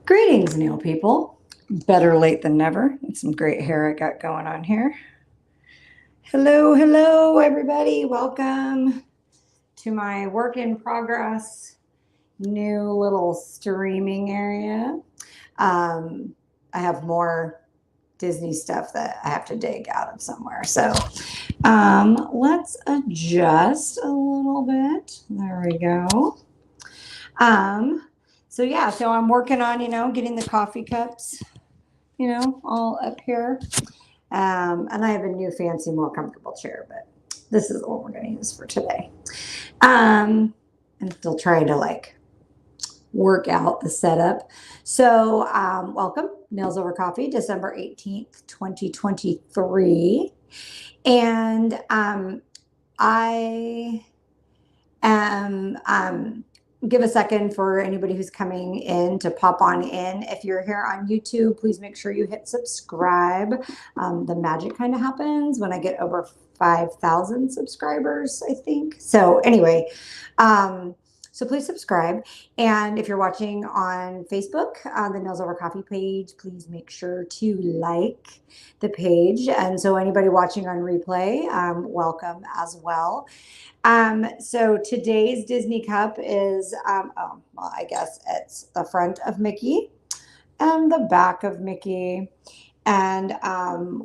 Greetings, nail people. Better late than never. It's some great hair I got going on here. Hello, everybody. Welcome to my work in progress new little streaming area. I have more Disney stuff that I have to dig out of somewhere. So let's adjust a little bit. There we go. So I'm working on, getting the coffee cups, all up here. And I have a new fancy, more comfortable chair, but this is what we're going to use for today. And still trying to work out the setup. So welcome, Nails Over Coffee, December 18th, 2023. And I am give a second for anybody who's coming in to pop on in. If you're here on YouTube, please make sure you hit subscribe. The magic kind of happens when I get over 5,000 subscribers, I think. So anyway, so please subscribe. And if you're watching on Facebook, the Nails Over Coffee page, please make sure to like the page. And so anybody watching on replay, welcome as well. So today's Disney cup is, I guess it's the front of Mickey and the back of Mickey. And I'm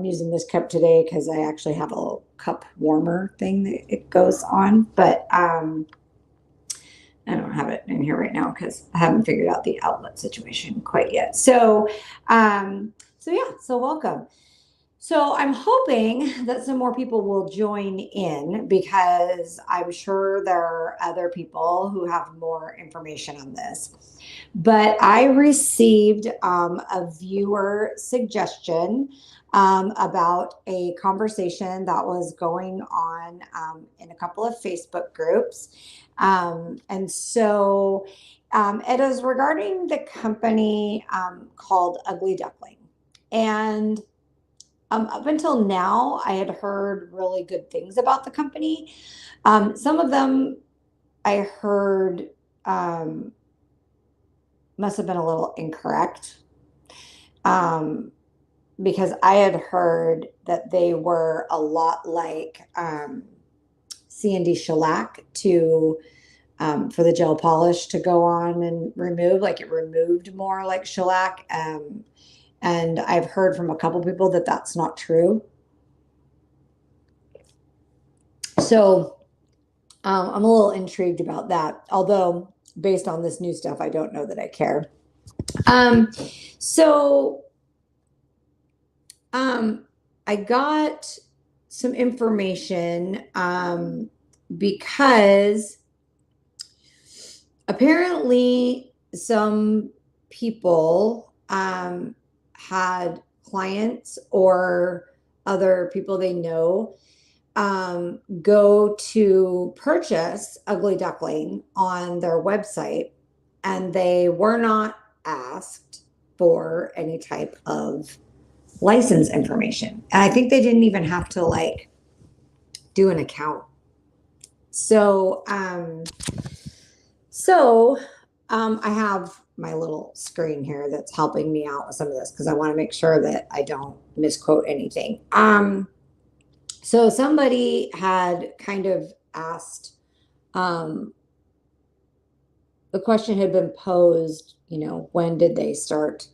using this cup today because I actually have a little cup warmer thing that it goes on, but I don't have it in here right now because I haven't figured out the outlet situation quite yet. So welcome. So I'm hoping that some more people will join in because I'm sure there are other people who have more information on this. But I received a viewer suggestion about a conversation that was going on in a couple of Facebook groups. And so it is regarding the company called UGLY Duckling. And up until now, I had heard really good things about the company. Some of them I heard must have been a little incorrect because I had heard that they were a lot like C&D shellac for the gel polish to go on and remove, like it removed more like shellac. And I've heard from a couple people that that's not true. So I'm a little intrigued about that. Although based on this new stuff, I don't know that I care. I got some information because apparently some people had clients or other people they know go to purchase UGLY Duckling on their website, and they were not asked for any type of license information. And I think they didn't even have to do an account. So I have my little screen here that's helping me out with some of this because I want to make sure that I don't misquote anything. So somebody had kind of asked, the question had been posed, when did they start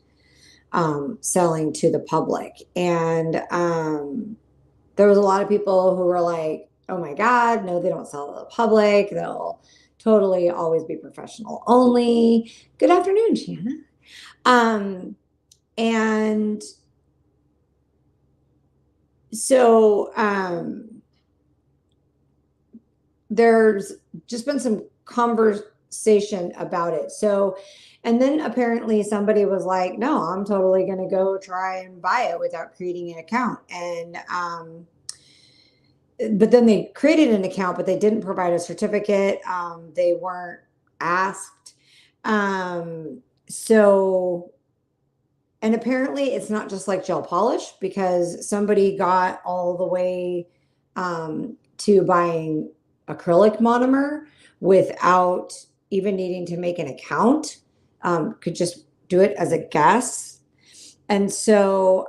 selling to the public? And there was a lot of people who were like, oh my God, no, they don't sell to the public. They'll totally always be professional only. Good afternoon, Shanna. And so there's just been some conversation about it. So, and then apparently somebody was like, no, I'm totally going to go try and buy it without creating an account. And but then they created an account, but they didn't provide a certificate. They weren't asked. And apparently it's not just like gel polish, because somebody got all the way to buying acrylic monomer without even needing to make an account. could just do it as a guess. And so,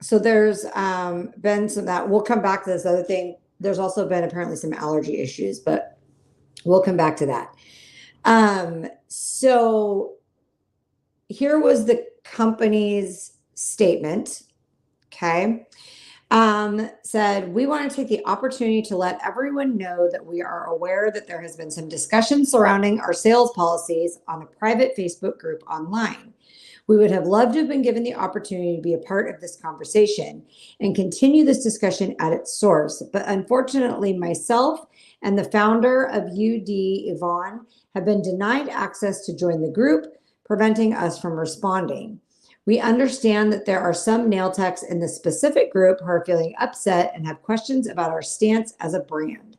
so there's been some that we'll come back to this other thing. There's also been apparently some allergy issues, but we'll come back to that. So here was the company's statement. Okay. Said, we want to take the opportunity to let everyone know that we are aware that there has been some discussion surrounding our sales policies on a private Facebook group online. We would have loved to have been given the opportunity to be a part of this conversation and continue this discussion at its source. But unfortunately, myself and the founder of UD, Yvonne, have been denied access to join the group, preventing us from responding. We understand that there are some nail techs in this specific group who are feeling upset and have questions about our stance as a brand.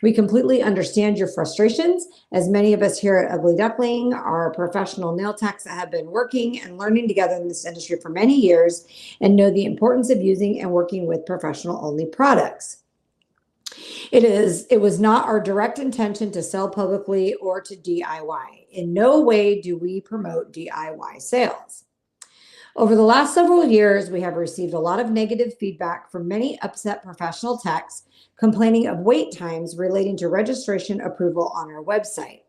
We completely understand your frustrations, as many of us here at Ugly Duckling are professional nail techs that have been working and learning together in this industry for many years and know the importance of using and working with professional-only products. It was not our direct intention to sell publicly or to DIY. In no way do we promote DIY sales. Over the last several years, we have received a lot of negative feedback from many upset professional techs complaining of wait times relating to registration approval on our website.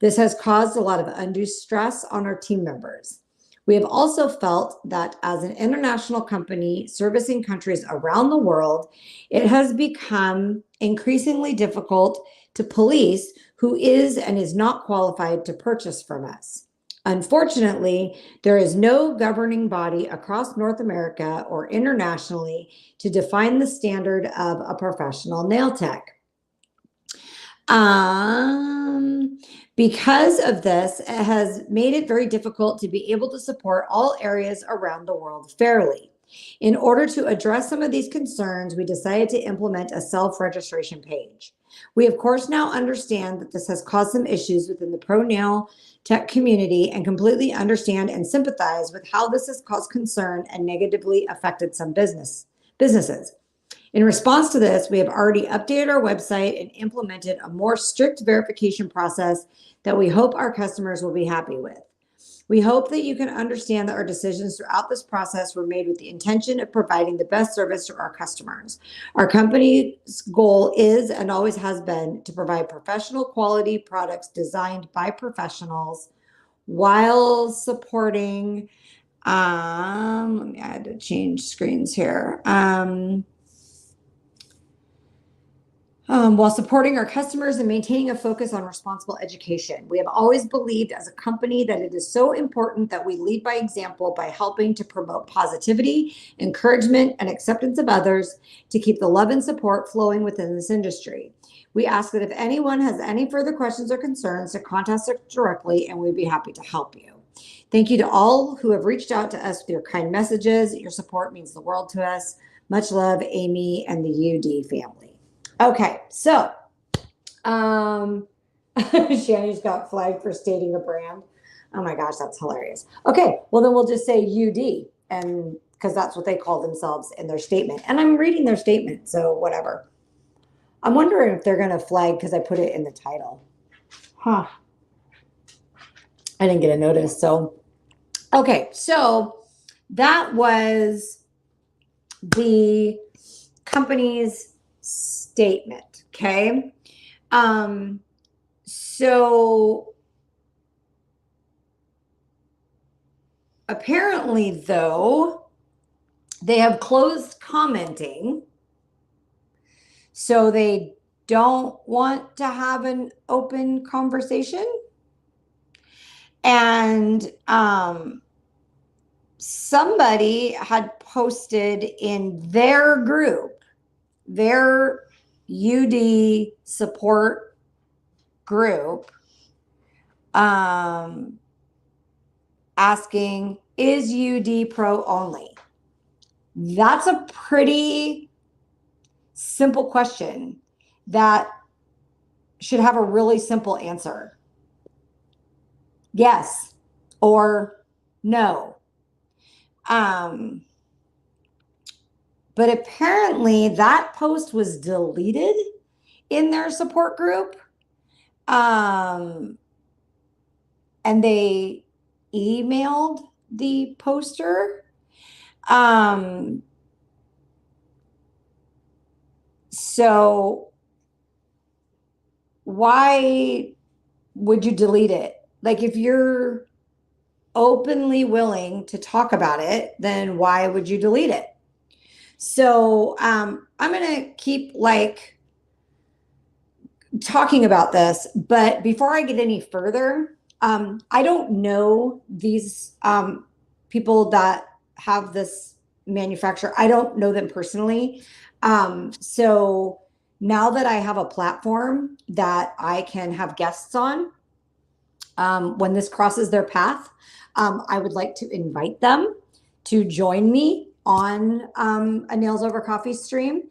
This has caused a lot of undue stress on our team members. We have also felt that as an international company servicing countries around the world, it has become increasingly difficult to police who is and is not qualified to purchase from us. Unfortunately, there is no governing body across North America or internationally to define the standard of a professional nail tech. Because of this, it has made it very difficult to be able to support all areas around the world fairly. In order to address some of these concerns, we decided to implement a self-registration page. We, of course, now understand that this has caused some issues within the pro nail tech community and completely understand and sympathize with how this has caused concern and negatively affected some businesses. In response to this, we have already updated our website and implemented a more strict verification process that we hope our customers will be happy with. We hope that you can understand that our decisions throughout this process were made with the intention of providing the best service to our customers. Our company's goal is and always has been to provide professional quality products designed by professionals while supporting, let me add to change screens here. While supporting our customers and maintaining a focus on responsible education. We have always believed as a company that it is so important that we lead by example by helping to promote positivity, encouragement, and acceptance of others to keep the love and support flowing within this industry. We ask that if anyone has any further questions or concerns to contact us directly, and we'd be happy to help you. Thank you to all who have reached out to us with your kind messages. Your support means the world to us. Much love, Amy and the UD family. Okay, so Shani's got flagged for stating a brand. Oh my gosh, that's hilarious. Okay, well then we'll just say UD, and because that's what they call themselves in their statement. And I'm reading their statement, so whatever. I'm wondering if they're going to flag because I put it in the title. Huh. I didn't get a notice. So, okay, so that was the company's statement. Okay. So apparently, though, they have closed commenting. So they don't want to have an open conversation. And somebody had posted in their group, their UD support group, asking, is UD pro only? That's a pretty simple question that should have a really simple answer. Yes or no. But apparently that post was deleted in their support group. and they emailed the poster. So why would you delete it? Like, if you're openly willing to talk about it, then why would you delete it? So I'm gonna keep like talking about this, but before I get any further, I don't know these people that have this manufacturer. I don't know them personally. So now that I have a platform that I can have guests on, when this crosses their path, I would like to invite them to join me on a Nails Over Coffee stream,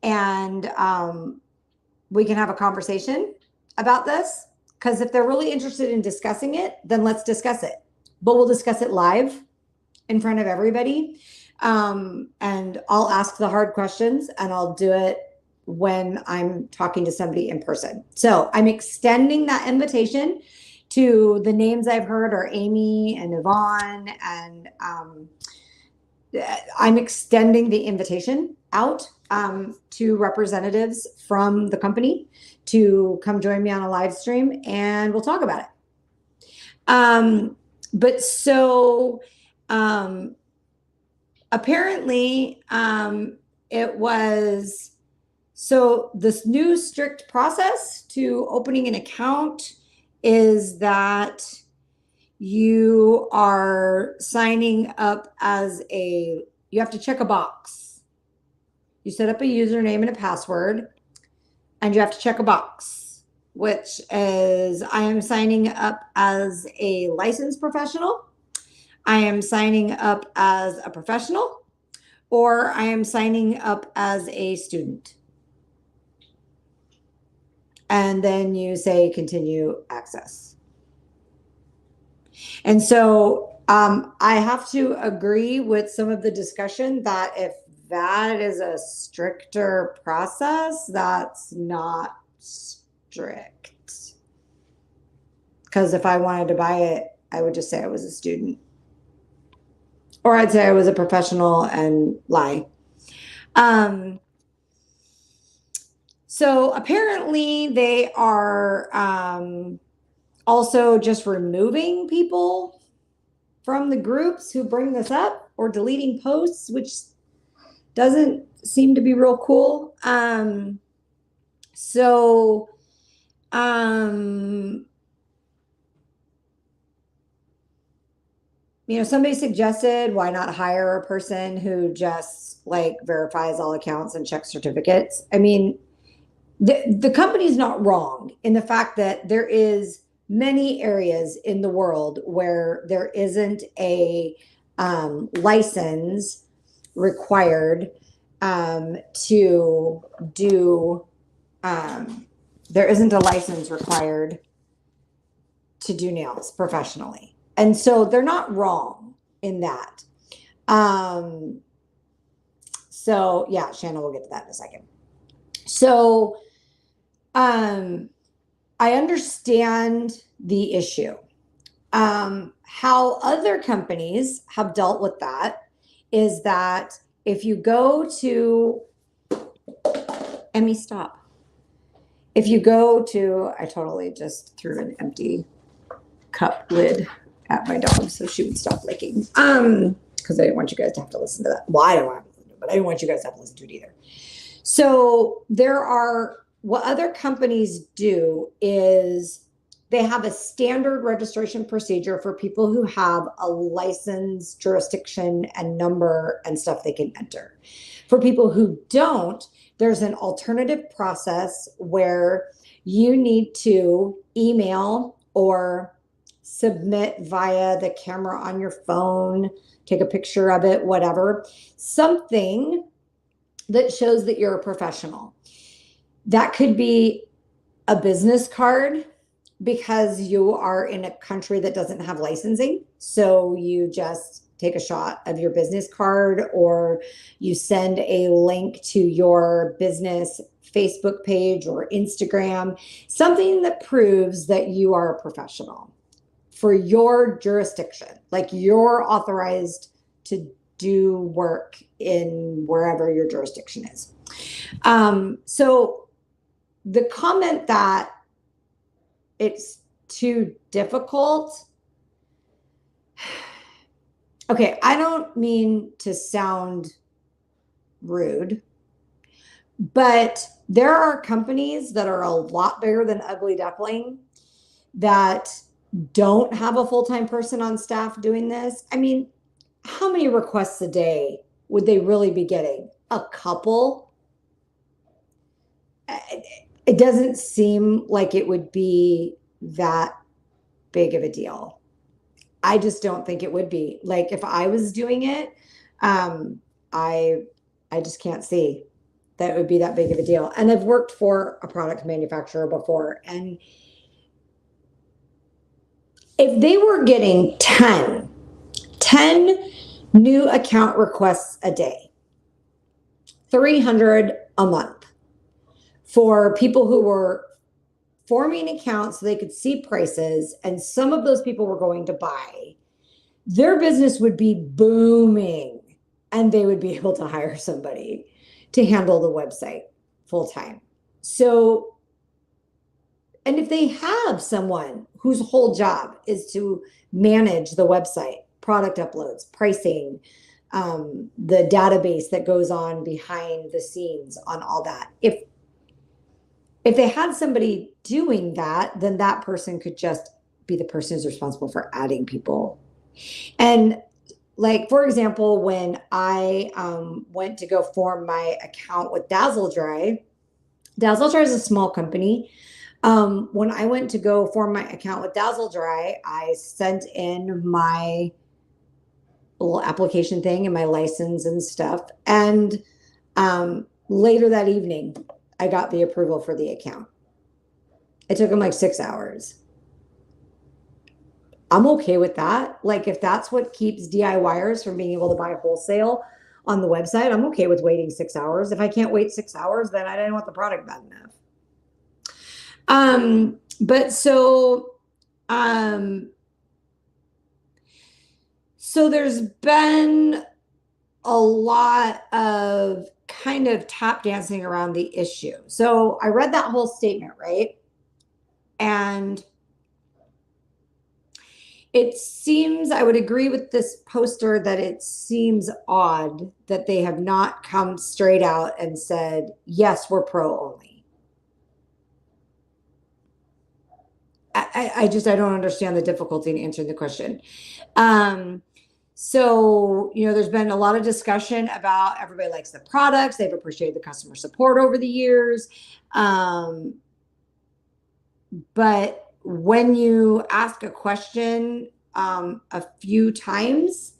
and we can have a conversation about this. Because if they're really interested in discussing it, then let's discuss it. But we'll discuss it live in front of everybody. And I'll ask the hard questions, and I'll do it when I'm talking to somebody in person. So I'm extending that invitation to the names I've heard are Amy and Yvonne, and I'm extending the invitation out to representatives from the company to come join me on a live stream, and we'll talk about it. But so apparently it was, so this new strict process to opening an account is that you are signing up as you have to check a box. You set up a username and a password, and you have to check a box, which is, I am signing up as a licensed professional, I am signing up as a professional, or I am signing up as a student. And then you say continue access. And so I have to agree with some of the discussion that if that is a stricter process, that's not strict. Because if I wanted to buy it, I would just say I was a student. Or I'd say I was a professional and lie. So apparently they are also just removing people from the groups who bring this up, or deleting posts, which doesn't seem to be real cool. Somebody suggested, why not hire a person who just like verifies all accounts and checks certificates? I mean, the company's not wrong in the fact that there is many areas in the world where there isn't a license required to do, there isn't a license required to do nails professionally. And so they're not wrong in that. So yeah, Shannon, we'll get to that in a second. So I understand the issue. How other companies have dealt with that is that if you go to, Emmy, stop. If you go to, I totally just threw an empty cup lid at my dog so she would stop licking. Because I didn't want you guys to have to listen to that. Well, I don't want to listen to it, but I didn't want you guys to have to listen to it either. So what other companies do is they have a standard registration procedure for people who have a license, jurisdiction, and number and stuff they can enter. For people who don't, there's an alternative process where you need to email or submit via the camera on your phone, take a picture of it, whatever, something that shows that you're a professional. That could be a business card because you are in a country that doesn't have licensing. So you just take a shot of your business card, or you send a link to your business Facebook page or Instagram, something that proves that you are a professional for your jurisdiction, like you're authorized to do work in wherever your jurisdiction is. So the comment that it's too difficult, okay, I don't mean to sound rude, but there are companies that are a lot bigger than Ugly Duckling that don't have a full-time person on staff doing this. I mean, how many requests a day would they really be getting? A couple? It doesn't seem like it would be that big of a deal. I just don't think it would be. Like if I was doing it, I just can't see that it would be that big of a deal. And I've worked for a product manufacturer before, and if they were getting 10 new account requests a day, 300 a month for people who were forming accounts so they could see prices, and some of those people were going to buy, their business would be booming and they would be able to hire somebody to handle the website full time. So, and if they have someone whose whole job is to manage the website, product uploads, pricing, the database that goes on behind the scenes on all that, if they had somebody doing that, then that person could just be the person who's responsible for adding people. And like, for example, when I went to go form my account with DazzleDry is a small company. When I went to go form my account with DazzleDry, I sent in my little application thing and my license and stuff. And later that evening, I got the approval for the account. It took them like 6 hours. I'm okay with that. Like if that's what keeps DIYers from being able to buy wholesale on the website, I'm okay with waiting 6 hours. If I can't wait 6 hours, then I didn't want the product bad enough. But so there's been a lot of kind of tap dancing around the issue. So I read that whole statement, right? And it seems, I would agree with this poster that it seems odd that they have not come straight out and said, yes, we're pro only. I don't understand the difficulty in answering the question. So, there's been a lot of discussion about everybody likes the products. They've appreciated the customer support over the years. But when you ask a question a few times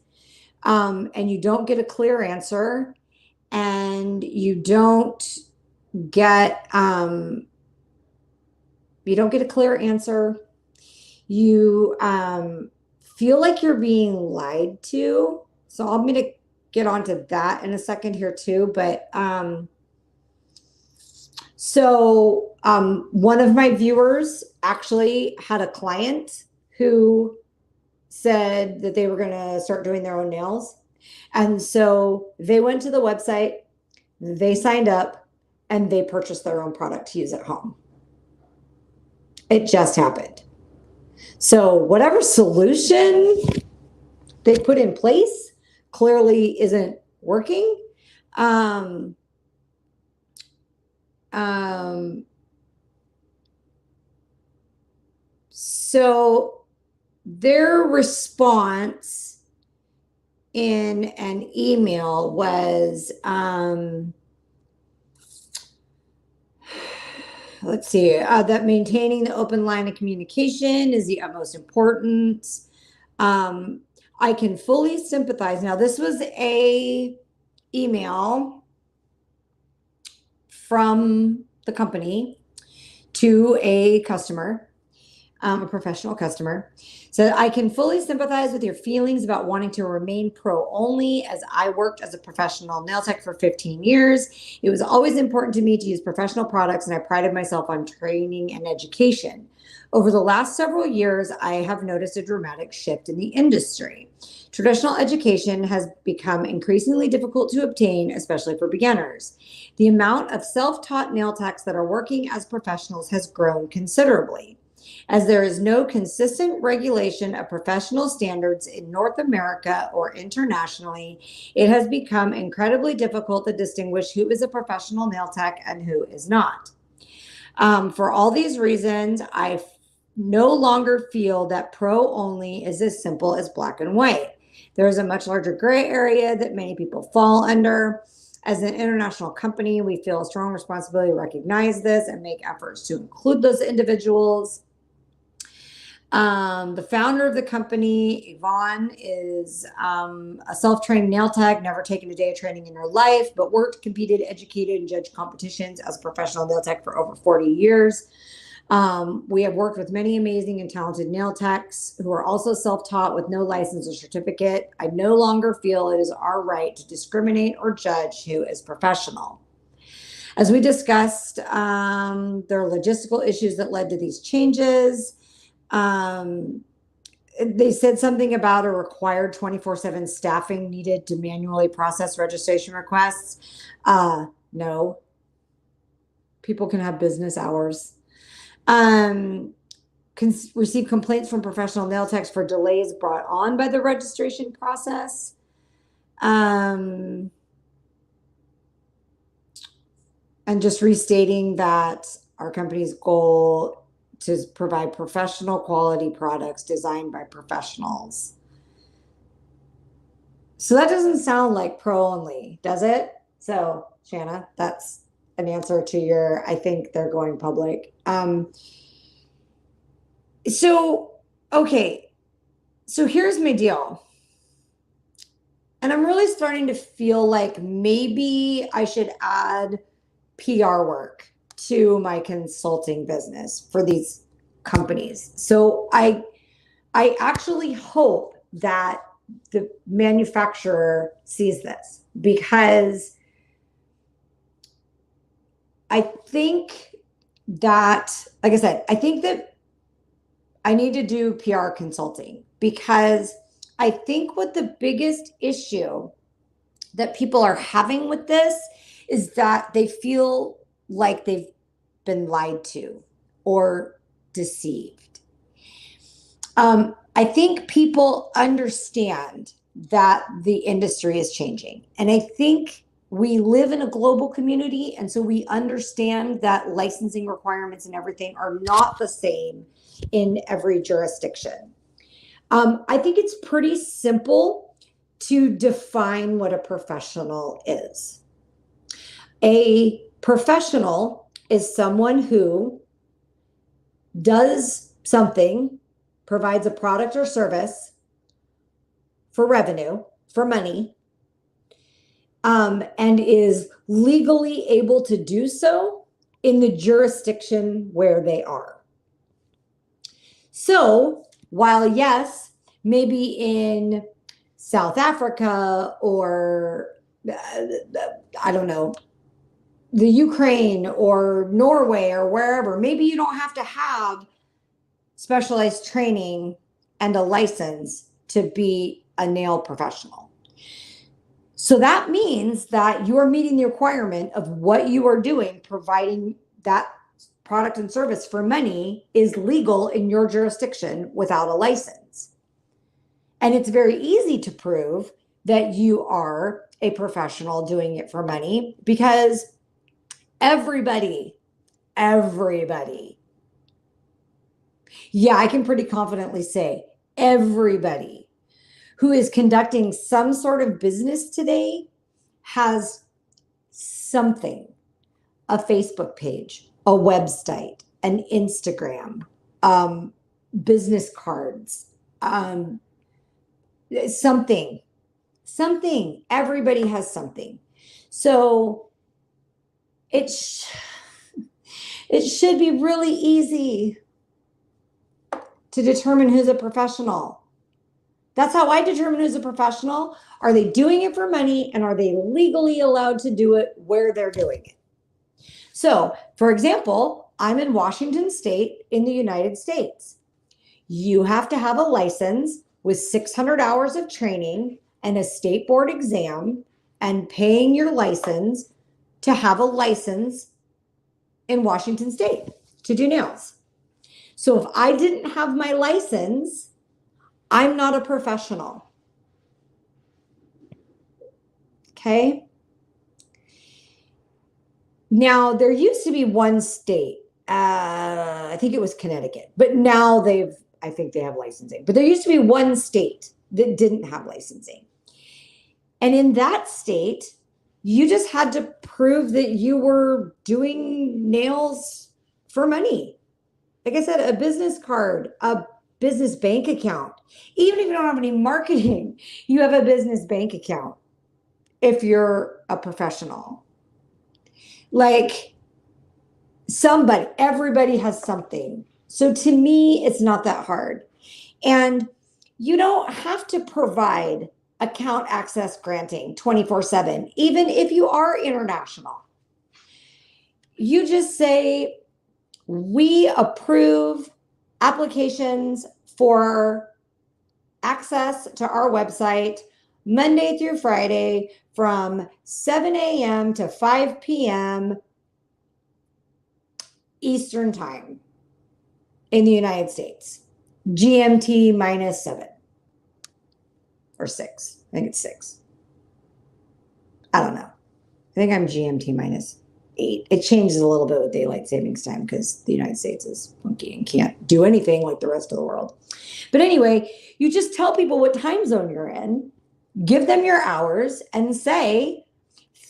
and you don't get a clear answer, and you don't get a clear answer, you feel like you're being lied to. So I'm going to get onto that in a second here too. But one of my viewers actually had a client who said that they were going to start doing their own nails. And so they went to the website, they signed up, and they purchased their own product to use at home. It just happened. So whatever solution they put in place clearly isn't working. So their response in an email was, let's see, that maintaining the open line of communication is the utmost importance. I can fully sympathize. Now, this was a email from the company to a customer. a professional customer. So I can fully sympathize with your feelings about wanting to remain pro only, as I worked as a professional nail tech for 15 years. It was always important to me to use professional products, and I prided myself on training and education. Over the last several years, I have noticed a dramatic shift in the industry. Traditional education has become increasingly difficult to obtain, especially for beginners. The amount of self-taught nail techs that are working as professionals has grown considerably. As there is no consistent regulation of professional standards in North America or internationally, it has become incredibly difficult to distinguish who is a professional nail tech and who is not. For all these reasons, I no longer feel that pro only is as simple as black and white. There is a much larger gray area that many people fall under. As an international company, we feel a strong responsibility to recognize this and make efforts to include those individuals. The founder of the company, Yvonne, is a self-trained nail tech, never taken a day of training in her life, but worked, competed, educated, and judged competitions as a professional nail tech for over 40 years. We have worked with many amazing and talented nail techs who are also self-taught with no license or certificate. I no longer feel it is our right to discriminate or judge who is professional. As we discussed, there are logistical issues that led to these changes. They said something about a required 24/7 staffing needed to manually process registration requests. No, people can have business hours. Receive complaints from professional nail techs for delays brought on by the registration process. And just restating that our company's goal to provide professional quality products designed by professionals. So that doesn't sound like pro only, does it? So, Shanna, that's an answer to your, I think they're going public. Okay. So here's my deal. And I'm really starting to feel like maybe I should add PR work to my consulting business for these companies. So I actually hope that the manufacturer sees this, because I think that, like I said, I think that I need to do PR consulting, because I think what the biggest issue that people are having with this is that they feel like they've been lied to or deceived. I think people understand that the industry is changing. And I think we live in a global community, and so we understand that licensing requirements and everything are not the same in every jurisdiction. I think it's pretty simple to define what a professional is. A professional is someone who does something, provides a product or service for revenue, for money, and is legally able to do so in the jurisdiction where they are. So while, yes, maybe in South Africa or, I don't know, the Ukraine or Norway or wherever, maybe you don't have to have specialized training and a license to be a nail professional. So that means that you are meeting the requirement of what you are doing, providing that product and service for money, is legal in your jurisdiction without a license. And it's very easy to prove that you are a professional doing it for money, because everybody, yeah, I can pretty confidently say everybody who is conducting some sort of business today has something, a Facebook page, a website, an Instagram, business cards, something, everybody has something. So it should be really easy to determine who's a professional. That's how I determine who's a professional. Are they doing it for money, and are they legally allowed to do it where they're doing it? So, for example, I'm in Washington State in the United States. You have to have a license with 600 hours of training and a state board exam and paying your license to have a license in Washington State to do nails. So if I didn't have my license, I'm not a professional. Okay. Now, there used to be one state, I think it was Connecticut, but now I think they have licensing. But there used to be one state that didn't have licensing. And in that state, you just had to prove that you were doing nails for money. Like I said, a business card, a business bank account. Even if you don't have any marketing, you have a business bank account if you're a professional. Like everybody has something. So to me, it's not that hard. And you don't have to provide account access granting 24/7, even if you are international. You just say, we approve applications for access to our website Monday through Friday from 7 a.m. to 5 p.m. Eastern time in the United States. GMT -7 or 6. I think it's 6. I don't know. I think I'm GMT -8. It changes a little bit with daylight savings time because the United States is funky and can't do anything like the rest of the world. But anyway, you just tell people what time zone you're in, give them your hours, and say,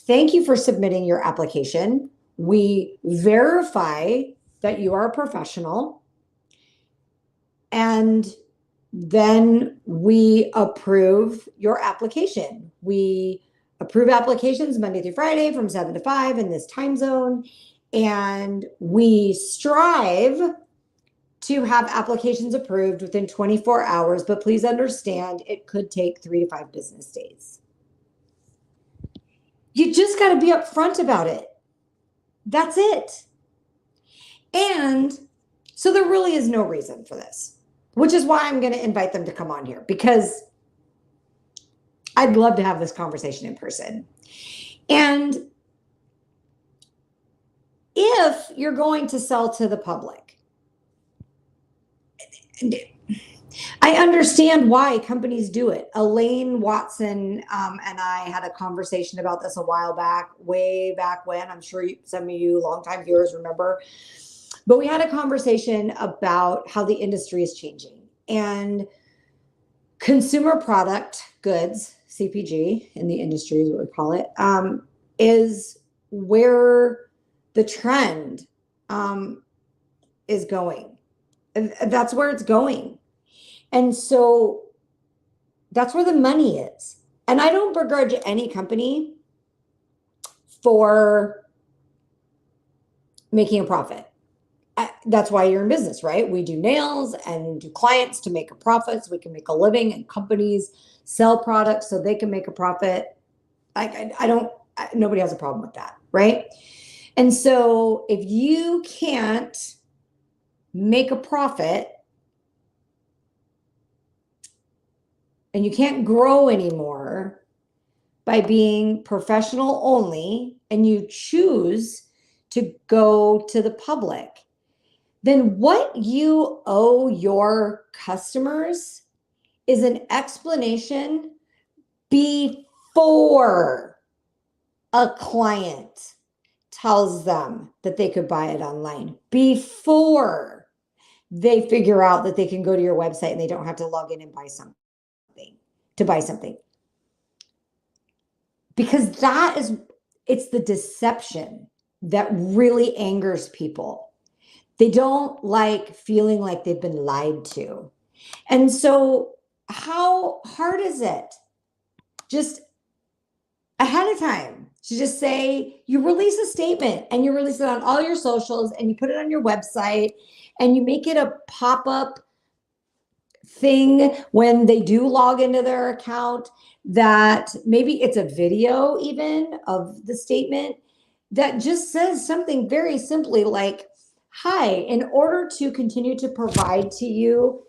thank you for submitting your application. We verify that you are a professional, and then we approve your application. We approve applications Monday through Friday from 7 to 5 in this time zone, and we strive to have applications approved within 24 hours, but please understand it could take 3 to 5 business days. You just got to be upfront about it. That's it. And so there really is no reason for this, which is why I'm going to invite them to come on here, because I'd love to have this conversation in person. And if you're going to sell to the public, I understand why companies do it. Elaine Watson and I had a conversation about this a while back, way back when. I'm sure some of you longtime viewers remember. But we had a conversation about how the industry is changing. And consumer product goods, CPG in the industry is what we call it, is where the trend is going. And that's where it's going. And so that's where the money is. And I don't begrudge any company for making a profit. That's why you're in business, right? We do nails and do clients to make a profit so we can make a living, and companies sell products so they can make a profit. Nobody has a problem with that, right? And so if you can't make a profit and you can't grow anymore by being professional only, and you choose to go to the public, then what you owe your customers is an explanation before a client tells them that they could buy it online, before they figure out that they can go to your website and they don't have to log in and buy something, because it's the deception that really angers people. They don't like feeling like they've been lied to. And so how hard is it just ahead of time to just say, you release a statement and you release it on all your socials and you put it on your website and you make it a pop-up thing when they do log into their account, that maybe it's a video even of the statement that just says something very simply like, hi, in order to continue to provide to you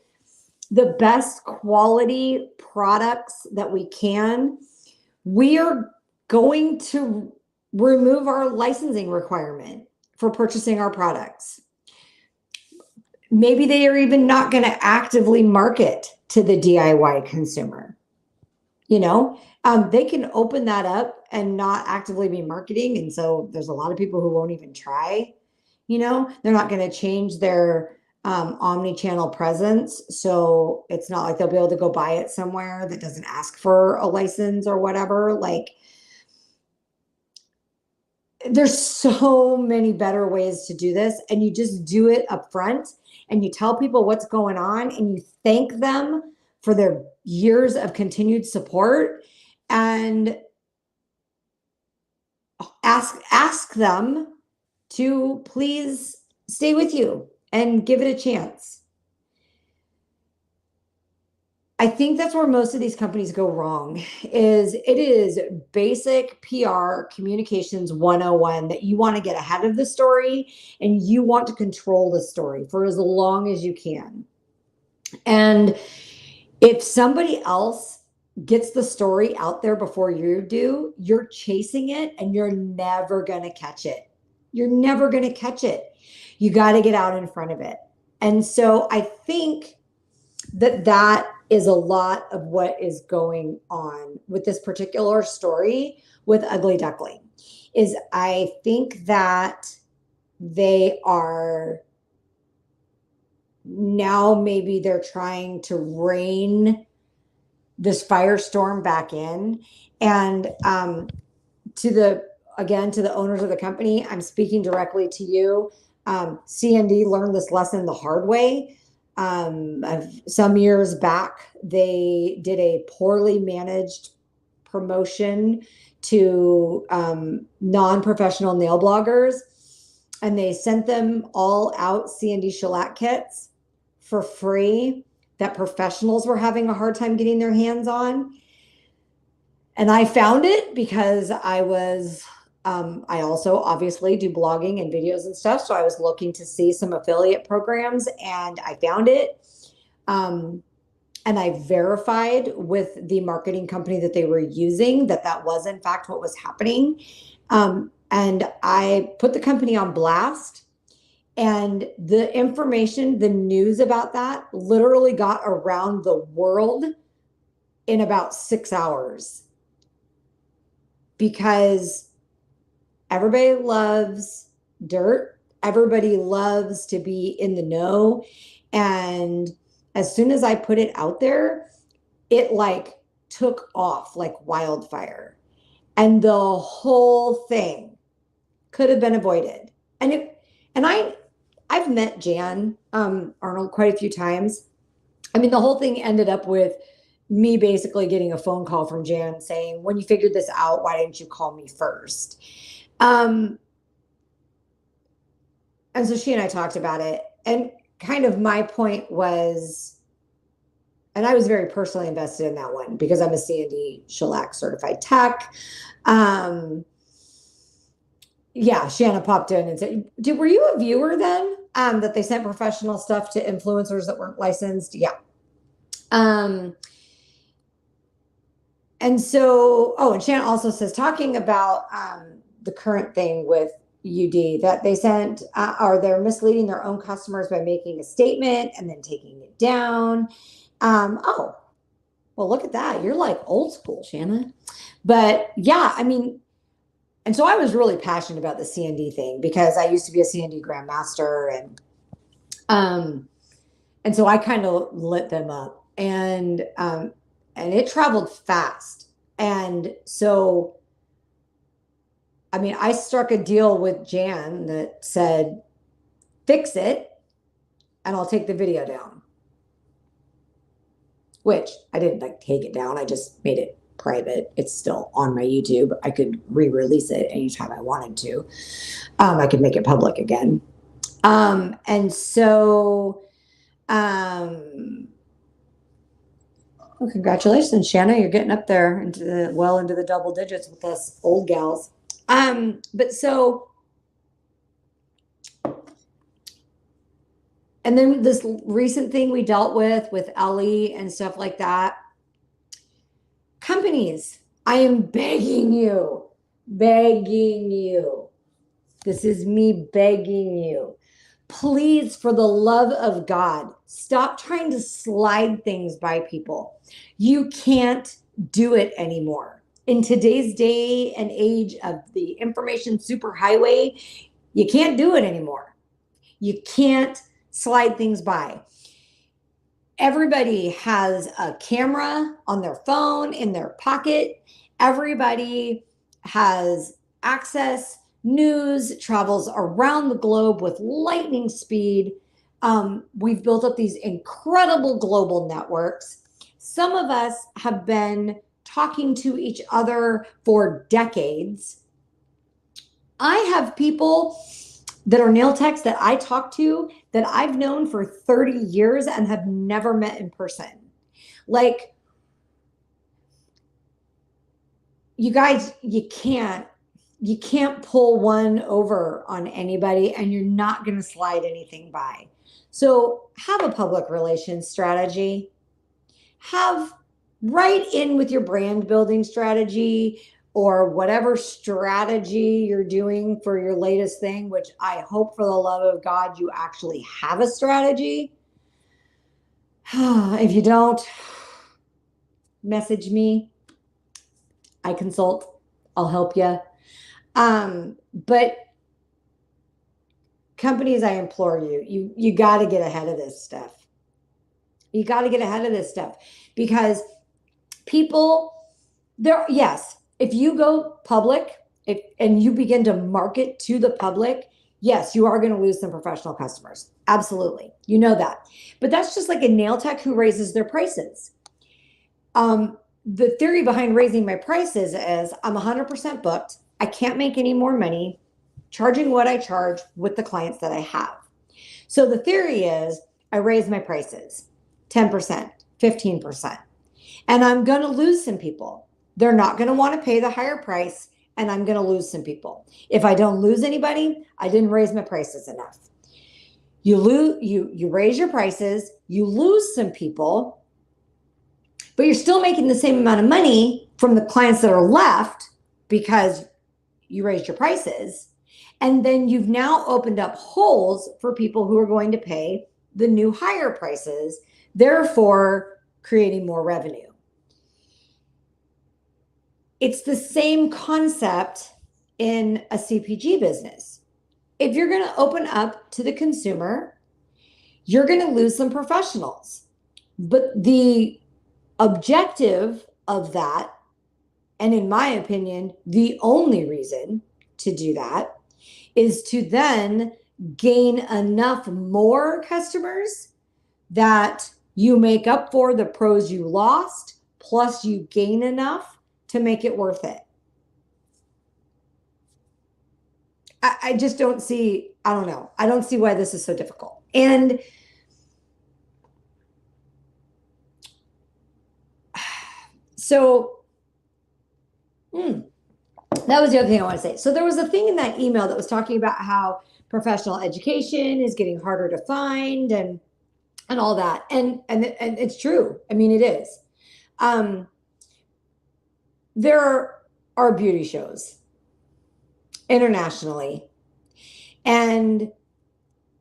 the best quality products that we can, we are going to remove our licensing requirement for purchasing our products. Maybe they are even not going to actively market to the DIY consumer. You know, they can open that up and not actively be marketing. And so there's a lot of people who won't even try. You know, they're not going to change their omni-channel presence. So it's not like they'll be able to go buy it somewhere that doesn't ask for a license or whatever. Like, there's so many better ways to do this, and you just do it up front and you tell people what's going on and you thank them for their years of continued support, and ask them to please stay with you and give it a chance. I think that's where most of these companies go wrong. It is basic PR communications 101 that you want to get ahead of the story and you want to control the story for as long as you can. And if somebody else gets the story out there before you do, you're chasing it and you're never going to catch it. You're never going to catch it. You got to get out in front of it. And so I think that is a lot of what is going on with this particular story with Ugly Duckling. Is I think that they are now, maybe they're trying to rein this firestorm back in. And to the owners of the company, I'm speaking directly to you. CND learned this lesson the hard way. Some years back, they did a poorly managed promotion to non-professional nail bloggers, and they sent them all out CND shellac kits for free that professionals were having a hard time getting their hands on. And I found it because I also obviously do blogging and videos and stuff. So I was looking to see some affiliate programs and I found it. And I verified with the marketing company that they were using that was in fact what was happening. And I put the company on blast, and the information, the news about that literally got around the world in about 6 hours, because everybody loves dirt. Everybody loves to be in the know. And as soon as I put it out there, it like took off like wildfire. And the whole thing could have been avoided. I've met Jan Arnold quite a few times. I mean, the whole thing ended up with me basically getting a phone call from Jan saying, when you figured this out, why didn't you call me first? And so she and I talked about it, and kind of my point was, and I was very personally invested in that one because I'm a CND shellac certified tech. Yeah, Shanna popped in and said, were you a viewer then? That they sent professional stuff to influencers that weren't licensed? Yeah. And so, and Shanna also says, talking about the current thing with UD, that they sent, or they're misleading their own customers by making a statement and then taking it down. Well, look at that. You're like old school, Shanna. But yeah, I mean, and so I was really passionate about the CND thing because I used to be a CND grandmaster, and so I kind of lit them up, and it traveled fast. And so, I mean, I struck a deal with Jan that said, fix it and I'll take the video down, which I didn't like take it down. I just made it private. It's still on my YouTube. I could re-release it anytime I wanted to. I could make it public again. And so, Well, congratulations, Shanna. You're getting up there into the double digits with us old gals. But so, and then this recent thing we dealt with Ellie and stuff like that. Companies, I am begging you. This is me begging you. Please, for the love of God, stop trying to slide things by people. You can't do it anymore. In today's day and age of the information superhighway, you can't do it anymore. You can't slide things by. Everybody has a camera on their phone in their pocket. Everybody has access. News travels around the globe with lightning speed. We've built up these incredible global networks. Some of us have been talking to each other for decades. I have people that are nail techs that I talk to that I've known for 30 years and have never met in person. Like, you guys, you can't pull one over on anybody, and you're not going to slide anything by. So have a public relations strategy. Write in with your brand building strategy or whatever strategy you're doing for your latest thing, which I hope for the love of God you actually have a strategy. If you don't, message me. I consult. I'll help you. But companies, I implore you, you got to get ahead of this stuff. You got to get ahead of this stuff because people yes, if you go public and you begin to market to the public, yes, you are going to lose some professional customers. Absolutely. You know that. But that's just like a nail tech who raises their prices. The theory behind raising my prices is I'm 100% booked. I can't make any more money charging what I charge with the clients that I have. So the theory is I raise my prices 10%, 15%, and I'm going to lose some people. They're not going to want to pay the higher price, and I'm going to lose some people. If I don't lose anybody, I didn't raise my prices enough. You raise your prices, you lose some people, but you're still making the same amount of money from the clients that are left because you raised your prices. And then you've now opened up holes for people who are going to pay the new higher prices, therefore creating more revenue. It's the same concept in a CPG business. If you're going to open up to the consumer, you're going to lose some professionals. But the objective of that, and in my opinion, the only reason to do that, is to then gain enough more customers that you make up for the pros you lost, plus you gain enough to make it worth it. I just don't see, I don't know. I don't see why this is so difficult. And so, that was the other thing I want to say. So there was a thing in that email that was talking about how professional education is getting harder to find and all that. And it's true. I mean, it is. There are beauty shows internationally, and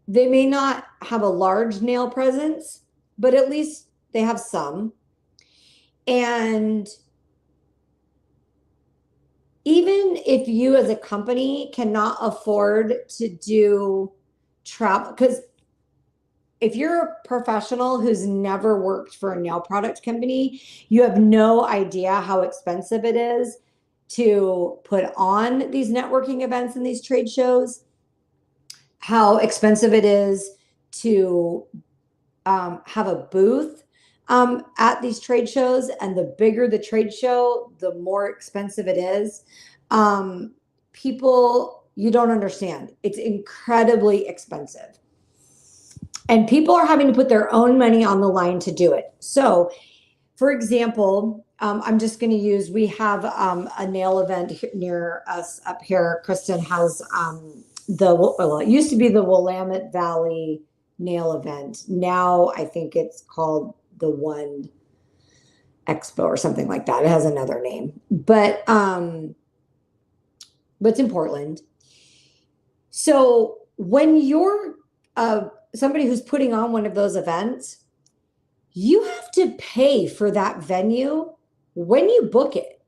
they may not have a large nail presence, but at least they have some. And even if you as a company cannot afford to do travel, because if you're a professional who's never worked for a nail product company, you have no idea how expensive it is to put on these networking events and these trade shows, how expensive it is to have a booth at these trade shows. And the bigger the trade show, the more expensive it is. People, you don't understand. It's incredibly expensive. And people are having to put their own money on the line to do it. So for example, I'm just going to use, we have a nail event near us up here. Kristen has well, it used to be the Willamette Valley nail event. Now I think it's called the One Expo or something like that. It has another name, but it's in Portland. So when you're somebody who's putting on one of those events, you have to pay for that venue when you book it.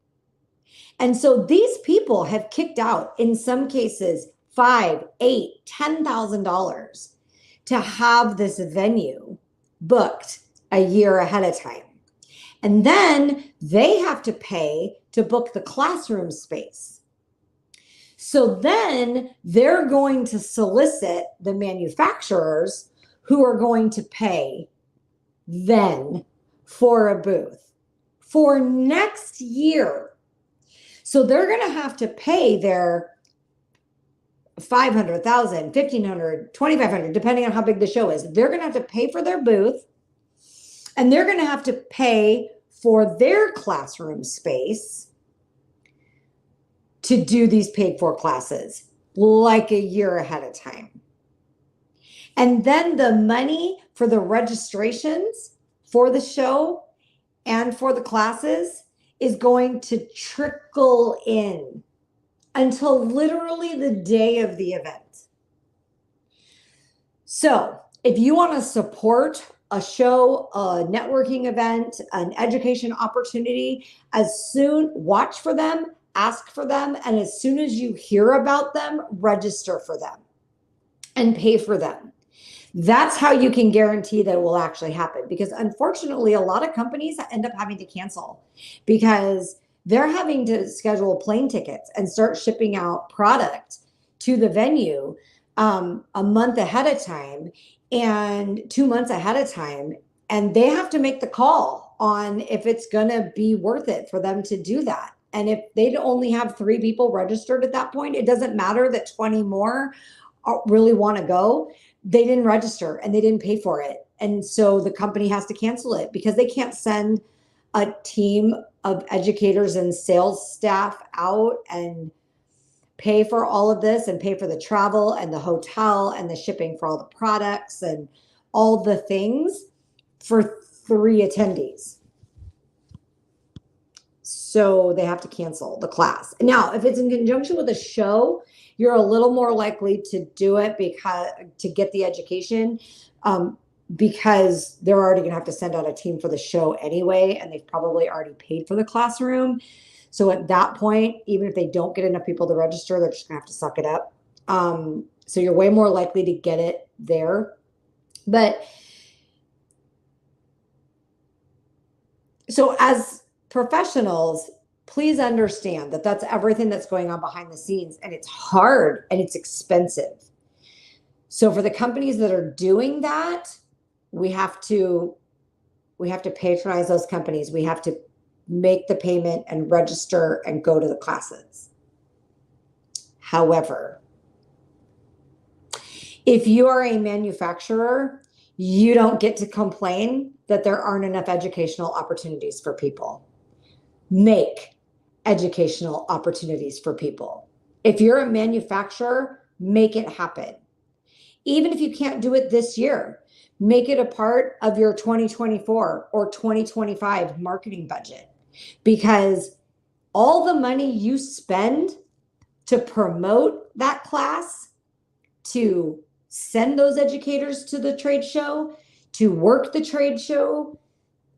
And so these people have kicked out, in some cases, $5,000, $8,000, $10,000 to have this venue booked a year ahead of time. And then they have to pay to book the classroom space. So then they're going to solicit the manufacturers who are going to pay then for a booth for next year. So they're going to have to pay their $500,000, $1,500, $2,500, depending on how big the show is. They're going to have to pay for their booth, and they're going to have to pay for their classroom space to do these paid for classes like a year ahead of time. And then the money for the registrations for the show and for the classes is going to trickle in until literally the day of the event. So if you want to support a show, a networking event, an education opportunity, watch for them, ask for them, and as soon as you hear about them, register for them and pay for them. That's how you can guarantee that it will actually happen. Because unfortunately, a lot of companies end up having to cancel because they're having to schedule plane tickets and start shipping out product to the venue a month ahead of time and 2 months ahead of time. And they have to make the call on if it's going to be worth it for them to do that. And if they only have 3 people registered at that point, it doesn't matter that 20 more really want to go. They didn't register and they didn't pay for it. And so the company has to cancel it because they can't send a team of educators and sales staff out and pay for all of this and pay for the travel and the hotel and the shipping for all the products and all the things for 3 attendees. So they have to cancel the class. Now, if it's in conjunction with a show, you're a little more likely to do it to get the education because they're already going to have to send out a team for the show anyway, and they've probably already paid for the classroom. So at that point, even if they don't get enough people to register, they're just going to have to suck it up. So you're way more likely to get it there. But so as professionals, please understand that that's everything that's going on behind the scenes, and it's hard and it's expensive. So for the companies that are doing that, we have to patronize those companies. We have to make the payment and register and go to the classes. However, if you are a manufacturer, you don't get to complain that there aren't enough educational opportunities for people. Make educational opportunities for people. If you're a manufacturer, make it happen. Even if you can't do it this year, make it a part of your 2024 or 2025 marketing budget, because all the money you spend to promote that class, to send those educators to the trade show, to work the trade show,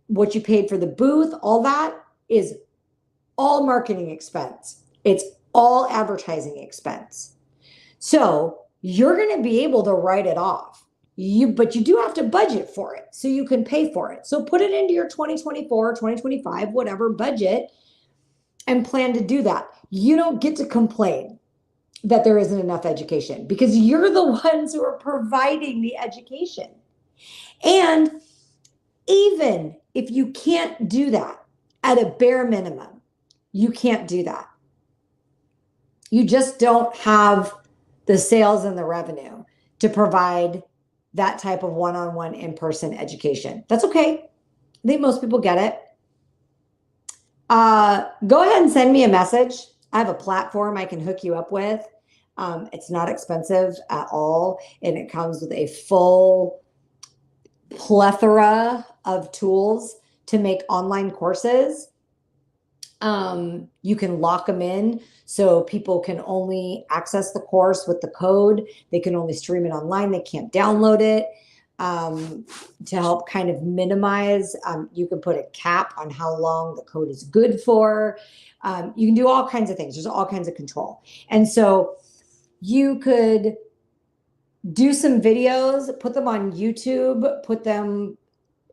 what you paid for the booth, all that is all marketing expense. It's all advertising expense. So you're going to be able to write it off. But you do have to budget for it so you can pay for it. So put it into your 2024, 2025, whatever budget, and plan to do that. You don't get to complain that there isn't enough education because you're the ones who are providing the education. And even if you can't do that at a bare minimum, you can't do that. You just don't have the sales and the revenue to provide that type of one-on-one in-person education. That's okay. I think most people get it. Go ahead and send me a message. I have a platform I can hook you up with. It's not expensive at all, and it comes with a full plethora of tools to make online courses. You can lock them in so people can only access the course with the code. They can only stream it online. They can't download it. To help kind of minimize, you can put a cap on how long the code is good for. You can do all kinds of things. There's all kinds of control. And so you could do some videos, put them on YouTube, put them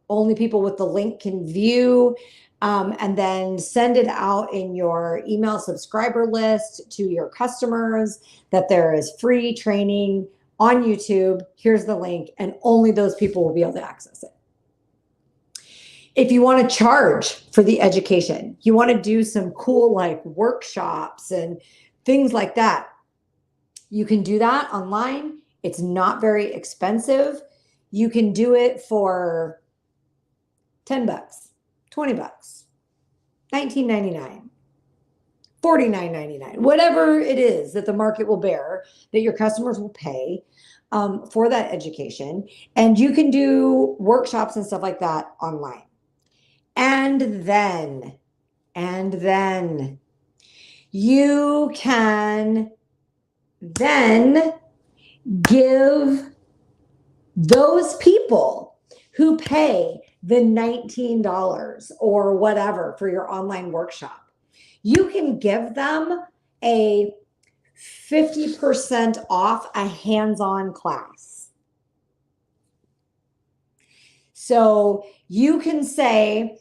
only people with the link can view, and then send it out in your email subscriber list to your customers that there is free training on YouTube. Here's the link, and only those people will be able to access it. If you want to charge for the education, you want to do some cool like workshops and things like that, you can do that online. It's not very expensive. You can do it for 10 bucks, 20 bucks, $19.99, $49.99, whatever it is that the market will bear, that your customers will pay for that education. And you can do workshops and stuff like that online. And then you can then give those people who pay the $19 or whatever for your online workshop, you can give them a 50% off a hands-on class. So you can say,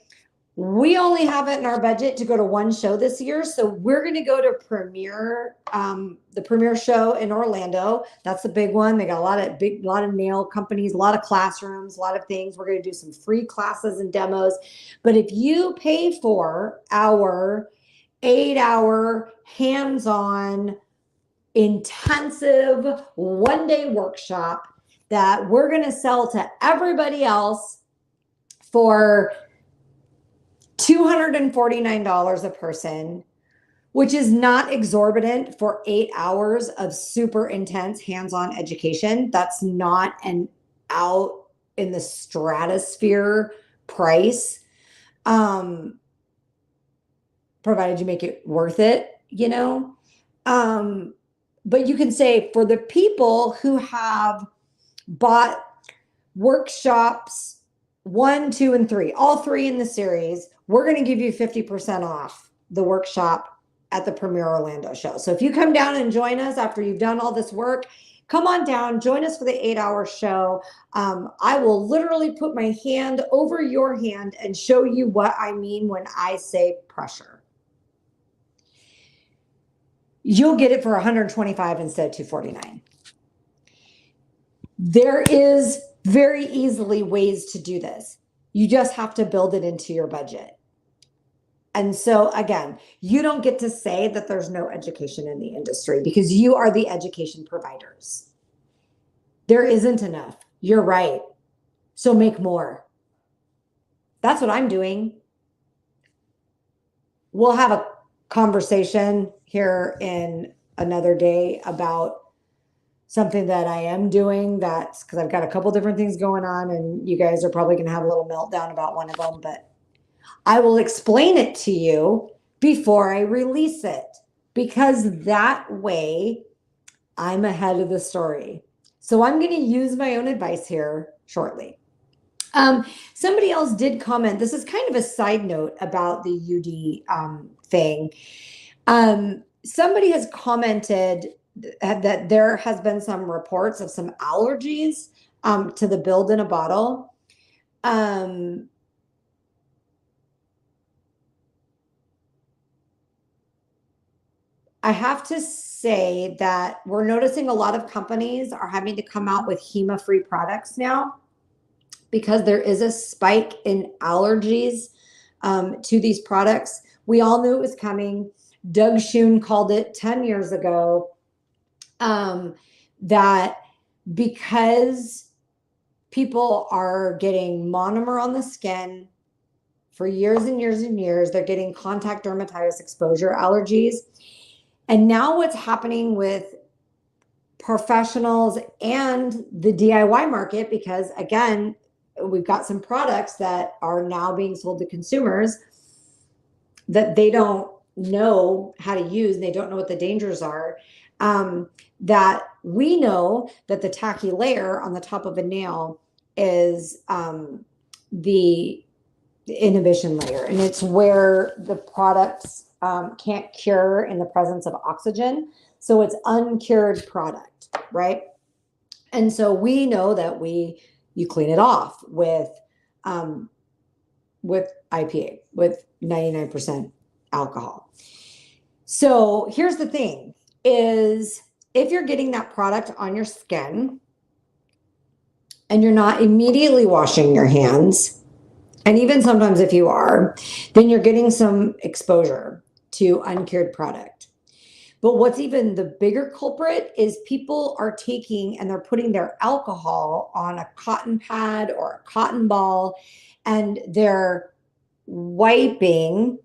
we only have it in our budget to go to one show this year, so we're going to go to Premiere, the Premiere show in Orlando. That's the big one. They got a lot of nail companies, a lot of classrooms, a lot of things. We're going to do some free classes and demos. But if you pay for our 8-hour hands-on intensive one-day workshop that we're going to sell to everybody else for $249 a person, which is not exorbitant for 8 hours of super intense hands-on education. That's not an out in the stratosphere price, provided you make it worth it, you know. But you can say for the people who have bought workshops 1, 2, and 3, all 3 in the series, we're going to give you 50% off the workshop at the Premiere Orlando show. So if you come down and join us after you've done all this work, come on down, join us for the 8-hour show. I will literally put my hand over your hand and show you what I mean when I say pressure. You'll get it for $125 instead of $249. There is very easily ways to do this. You just have to build it into your budget. And so again, you don't get to say that there's no education in the industry because you are the education providers. There isn't enough. You're right. So make more. That's what I'm doing. We'll have a conversation here in another day about something that I am doing. That's because I've got a couple different things going on and you guys are probably going to have a little meltdown about one of them, but I will explain it to you before I release it because that way I'm ahead of the story. So I'm going to use my own advice here shortly. Somebody else did comment. This is kind of a side note about the UD thing. Somebody has commented that there has been some reports of some allergies to the build in a bottle. I have to say that we're noticing a lot of companies are having to come out with HEMA-free products now because there is a spike in allergies to these products. We all knew it was coming. Doug Schoen called it 10 years ago that because people are getting monomer on the skin for years and years and years. They're getting contact dermatitis, exposure allergies. And now what's happening with professionals and the DIY market, because again, we've got some products that are now being sold to consumers that they don't know how to use, and they don't know what the dangers are. That we know that the tacky layer on the top of a nail is the inhibition layer, and it's where the products can't cure in the presence of oxygen. So it's uncured product, right? And so we know that you clean it off with IPA, with 99% alcohol. So here's the thing is, if you're getting that product on your skin and you're not immediately washing your hands, and even sometimes if you are, then you're getting some exposure to uncured product. But what's even the bigger culprit is people are taking and they're putting their alcohol on a cotton pad or a cotton ball, and they're wiping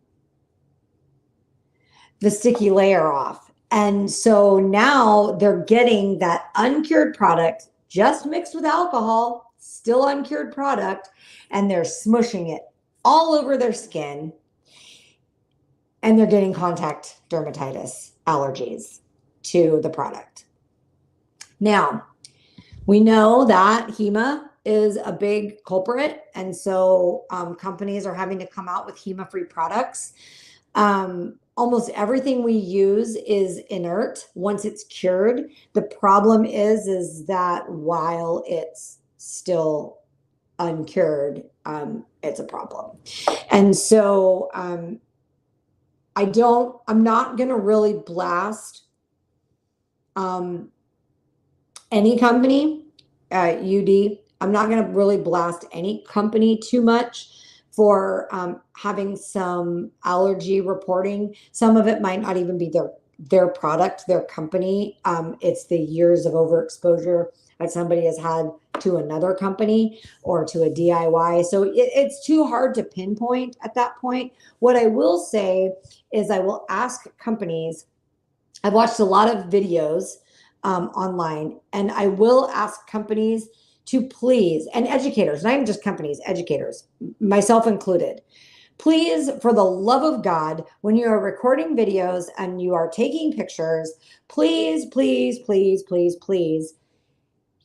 the sticky layer off. And so now they're getting that uncured product just mixed with alcohol, still uncured product, and they're smushing it all over their skin, and they're getting contact dermatitis, allergies to the product. Now, we know that HEMA is a big culprit, and so companies are having to come out with HEMA-free products. Almost everything we use is inert once it's cured. The problem is that while it's still uncured, it's a problem. And so I'm not going to really blast any company, UD. I'm not going to really blast any company too much for having some allergy reporting. Some of it might not even be their product, their company. It's the years of overexposure that somebody has had to another company or to a DIY. So it's too hard to pinpoint at that point. What I will say is I will ask companies, I've watched a lot of videos online, and I will ask companies to please, and educators, not even just companies, educators, myself included, please, for the love of God, when you are recording videos and you are taking pictures, please, please, please, please, please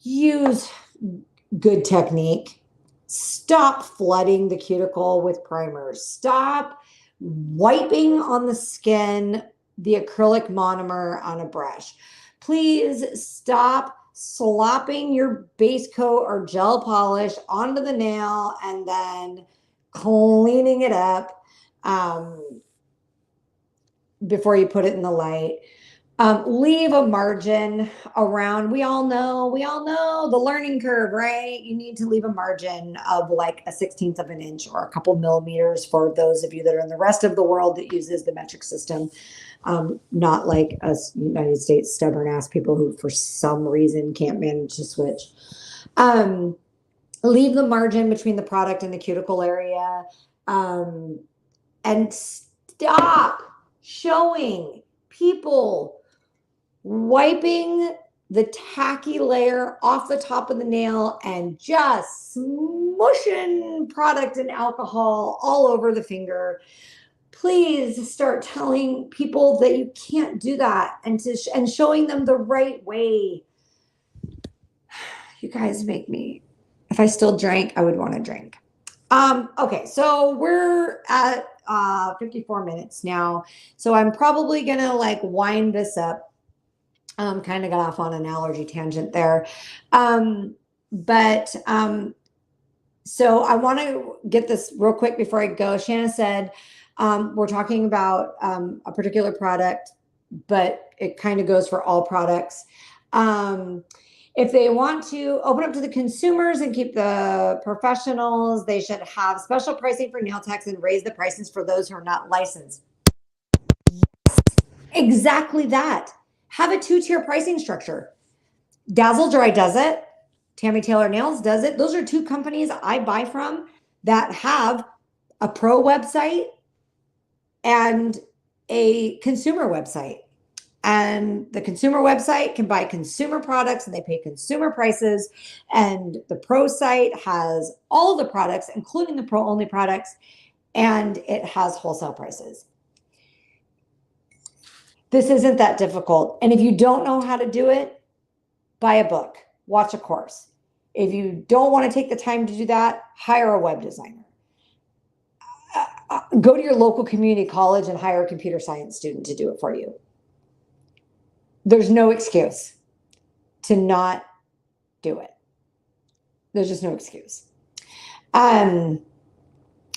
use good technique. Stop flooding the cuticle with primers. Stop wiping on the skin the acrylic monomer on a brush. Please stop slopping your base coat or gel polish onto the nail and then cleaning it up before you put it in the light. Leave a margin around. We all know the learning curve, right? You need to leave a margin of like a 1/16 of an inch or a couple millimeters for those of you that are in the rest of the world that uses the metric system. Not like us United States stubborn ass people who for some reason can't manage to switch. Leave the margin between the product and the cuticle area, and stop showing people wiping the tacky layer off the top of the nail and just smushing product and alcohol all over the finger. Please start telling people that you can't do that, and showing them the right way. You guys make me, if I still drank, I would want to drink. Okay, so we're at 54 minutes now. So I'm probably going to like wind this up. Kind of got off on an allergy tangent there. So I want to get this real quick before I go. Shanna said, we're talking about a particular product, but it kind of goes for all products. If they want to open up to the consumers and keep the professionals, they should have special pricing for nail techs and raise the prices for those who are not licensed. Yes, exactly that. Have a 2-tier pricing structure. Dazzle Dry does it. Tammy Taylor Nails does it. Those are 2 companies I buy from that have a pro website and a consumer website. And the consumer website can buy consumer products and they pay consumer prices. And the pro site has all of the products, including the pro only products, and it has wholesale prices. This isn't that difficult. And if you don't know how to do it, buy a book, watch a course. If you don't want to take the time to do that, hire a web designer. Go to your local community college and hire a computer science student to do it for you. There's no excuse to not do it. There's just no excuse.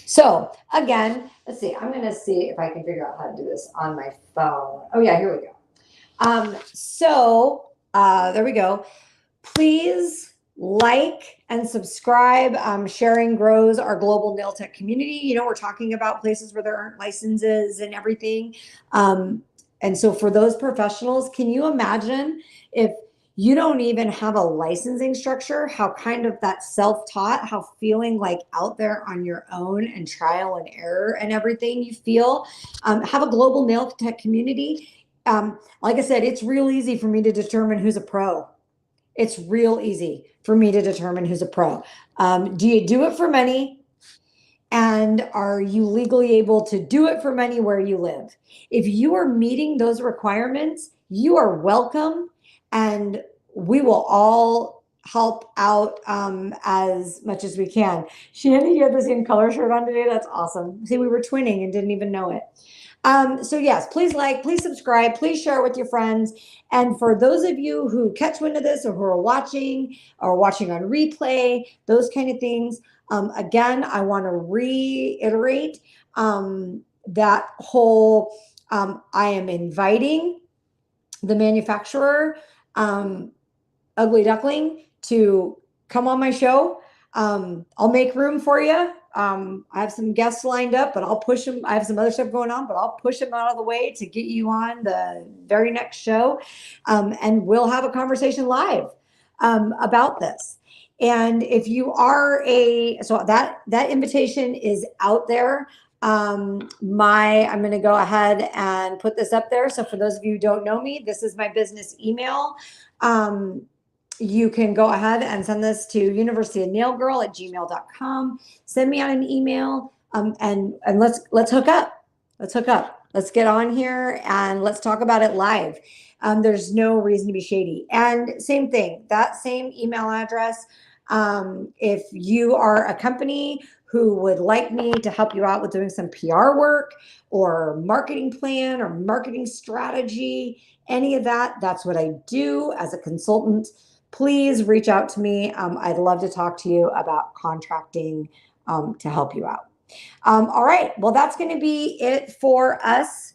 So again, let's see. I'm going to see if I can figure out how to do this on my phone. Oh yeah, here we go. There we go. Please like and subscribe. Sharing grows our global nail tech community. You know, we're talking about places where there aren't licenses and everything. And so for those professionals, can you imagine if you don't even have a licensing structure, how kind of that self-taught, how feeling like out there on your own and trial and error and everything you feel, have a global nail tech community. Like I said, it's real easy for me to determine who's a pro. It's real easy for me to determine who's a pro. Do you do it for money? And are you legally able to do it for money where you live? If you are meeting those requirements, you are welcome, and we will all help out as much as we can. Shannon, you have the same color shirt on today. That's awesome. See, we were twinning and didn't even know it. So yes, please like, please subscribe, please share it with your friends. And for those of you who catch wind of this or who are watching or watching on replay, those kind of things, again, I want to reiterate that whole, I am inviting the manufacturer, Ugly Duckling, to come on my show. I'll make room for you. I have some guests lined up, but I'll push them. I have some other stuff going on, but I'll push them out of the way to get you on the very next show. And we'll have a conversation live about this. And if you are so that invitation is out there. I'm going to go ahead and put this up there. So for those of you who don't know me, this is my business email. You can go ahead and send this to universityofnailgirl@gmail.com. Send me out an email, and let's hook up. Let's hook up. Let's get on here and let's talk about it live. There's no reason to be shady. And same thing, that same email address. If you are a company who would like me to help you out with doing some PR work or marketing plan or marketing strategy, any of that, that's what I do as a consultant. Please reach out to me. I'd love to talk to you about contracting to help you out. All right. Well, that's going to be it for us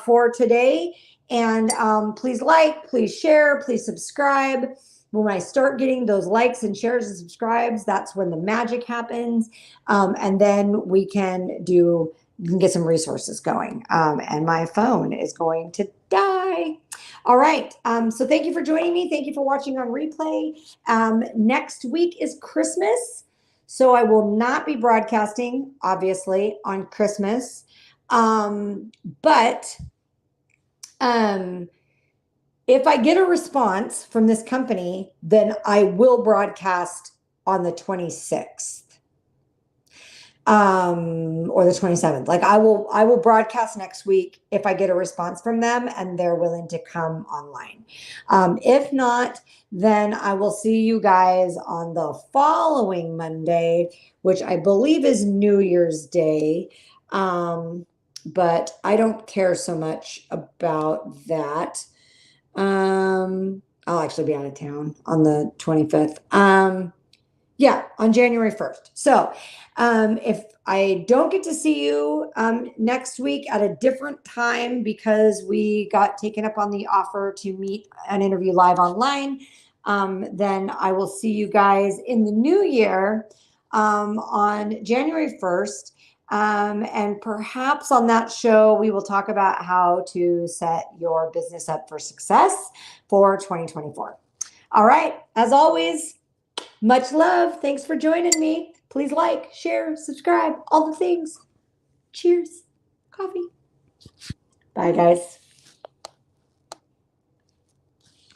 for today. And please like, please share, please subscribe. When I start getting those likes and shares and subscribes, that's when the magic happens. And then we can get some resources going. And my phone is going to die. All right. So thank you for joining me. Thank you for watching on replay. Next week is Christmas. So I will not be broadcasting, obviously, on Christmas. But if I get a response from this company, then I will broadcast on the 26th. Or the 27th. Like I will broadcast next week if I get a response from them and they're willing to come online. If not, then I will see you guys on the following Monday, which I believe is New Year's Day. But I don't care so much about that. I'll actually be out of town on the 25th. Yeah, on January 1st. So if I don't get to see you next week at a different time because we got taken up on the offer to meet an interview live online, then I will see you guys in the new year on January 1st. And perhaps on that show, we will talk about how to set your business up for success for 2024. All right. As always, much love. Thanks for joining me. Please like, share, subscribe, all the things. Cheers. Coffee. Bye, guys.